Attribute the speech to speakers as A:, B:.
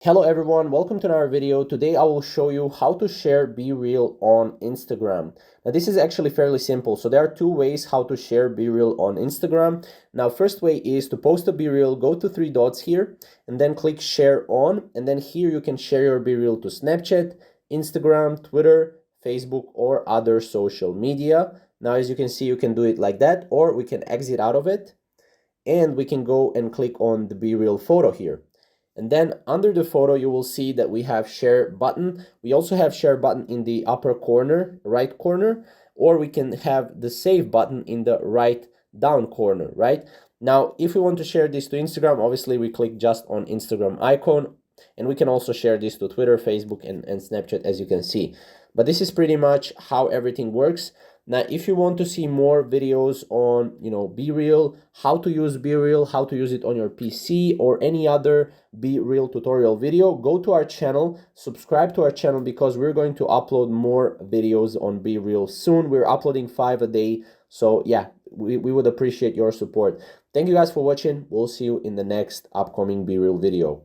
A: Hello everyone, welcome to another video. Today I will show you how to share BeReal on Instagram. Now this is actually fairly simple. So there are two ways how to share BeReal on Instagram. Now first way is to post a BeReal, go to three dots here and then click share on, and then here you can share your BeReal to Snapchat, Instagram, Twitter, Facebook or other social media. Now as you can see, you can do it like that, or we can exit out of it and we can go and click on the BeReal photo here. And then under the photo, you will see that we have share button. We also have share button in the upper corner, right corner, or we can have the save button in the right down corner, right? Now, if we want to share this to Instagram, obviously we click just on Instagram icon, and we can also share this to Twitter, Facebook, and Snapchat, as you can see. But this is pretty much how everything works. Now, if you want to see more videos on, BeReal, how to use BeReal, how to use it on your PC or any other BeReal tutorial video, go to our channel, subscribe to our channel because we're going to upload more videos on BeReal soon. We're uploading 5 a day. So yeah, we would appreciate your support. Thank you guys for watching. We'll see you in the next upcoming BeReal video.